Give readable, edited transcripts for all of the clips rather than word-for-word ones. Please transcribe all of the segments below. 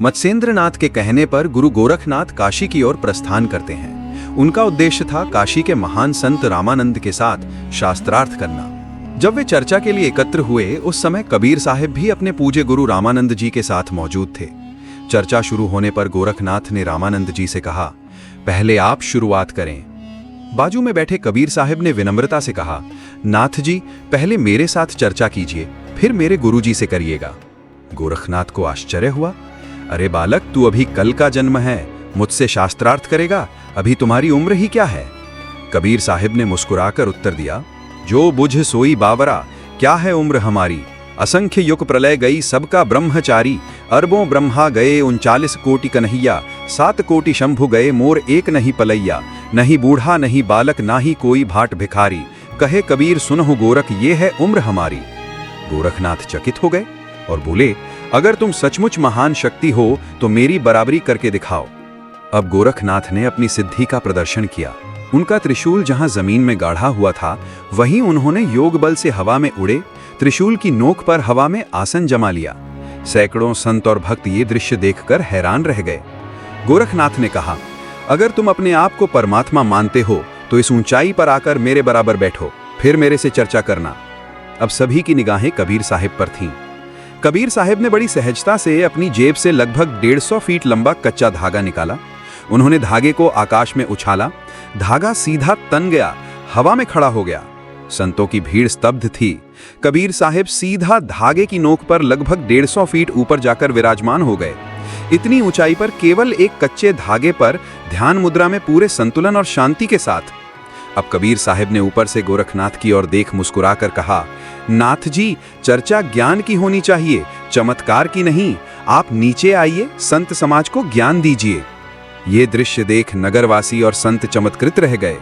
मत्स्येंद्रनाथ के कहने पर गुरु गोरखनाथ काशी की ओर प्रस्थान करते हैं। उनका उद्देश्य था काशी के महान संत रामानंद के साथ शास्त्रार्थ करना। जब वे चर्चा के लिए एकत्र हुए उस समय कबीर साहिब भी अपने पूज्य गुरु रामानंद जी के साथ मौजूद थे। चर्चा शुरू होने पर गोरखनाथ ने रामानंद जी से कहा, पहले आप शुरुआत करें। बाजू में बैठे कबीर साहिब ने विनम्रता से कहा, नाथ जी पहले मेरे साथ चर्चा कीजिए, फिर मेरे गुरु जी से करिएगा। गोरखनाथ को आश्चर्य हुआ, अरे बालक, तू अभी कल का जन्म है, मुझसे शास्त्रार्थ करेगा? अभी तुम्हारी उम्र ही क्या है? कबीर साहिब ने मुस्कुराकर उत्तर दिया, जो बुझ सोई बावरा, क्या है उम्र हमारी। असंख्य युग प्रलय गई सबका ब्रह्मचारी, अरबों ब्रह्मा गए 39 कोटि कन्हैया, 7 कोटि शंभु गए मोर एक नहीं पलैया। नहीं बूढ़ा नहीं बालक ना ही कोई भाट भिखारी, कहे कबीर सुनहु गोरख ये है उम्र हमारी। गोरखनाथ चकित हो गए और बोले, अगर तुम सचमुच महान शक्ति हो तो मेरी बराबरी करके दिखाओ। अब गोरखनाथ ने अपनी सिद्धि का प्रदर्शन किया। उनका त्रिशूल जहां जमीन में गाढ़ा हुआ था, वहीं उन्होंने योग बल से हवा में उड़े, त्रिशूल की नोक पर हवा में आसन जमा लिया। सैकड़ों संत और भक्त ये दृश्य देखकर हैरान रह गए। गोरखनाथ ने कहा, अगर तुम अपने आप को परमात्मा मानते हो तो इस ऊंचाई पर आकर मेरे बराबर बैठो, फिर मेरे से चर्चा करना। अब सभी की निगाहें कबीर साहिब पर थीं। कबीर साहिब ने बड़ी सहजता से अपनी जेब से लगभग 150 फीट लंबा कच्चा धागा निकाला। उन्होंने धागे को आकाश में उछाला। धागा सीधा तन गया, हवा में खड़ा हो गया। संतों की भीड़ स्तब्ध थी। कबीर साहिब सीधा धागे की नोक पर लगभग 150 फीट ऊपर जाकर विराजमान हो गए। इतनी ऊंचाई पर केवल एक कच्चे धागे पर ध्यान मुद्रा में पूरे संतुलन और शांति के साथ। अब कबीर साहिब ने ऊपर से गोरखनाथ की ओर देख मुस्कुराकर कहा, नाथ जी, चर्चा ज्ञान की होनी चाहिए, चमत्कार की नहीं। आप नीचे आइए, संत समाज को ज्ञान दीजिए। ये दृश्य देख नगरवासी और संत चमत्कृत रह गए।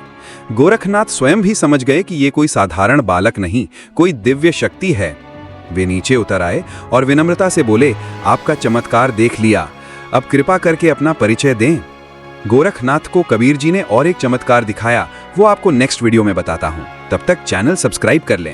गोरखनाथ स्वयं भी समझ गए कि ये कोई साधारण बालक नहीं, कोई दिव्य शक्ति है। वे नीचे उतर आए और विनम्रता से बोले, आपका चमत्कार देख लिया, अब कृपा करके अपना परिचय दें। गोरखनाथ को कबीर जी ने और एक चमत्कार दिखाया, वो आपको नेक्स्ट वीडियो में बताता हूं। तब तक चैनल सब्सक्राइब कर लें।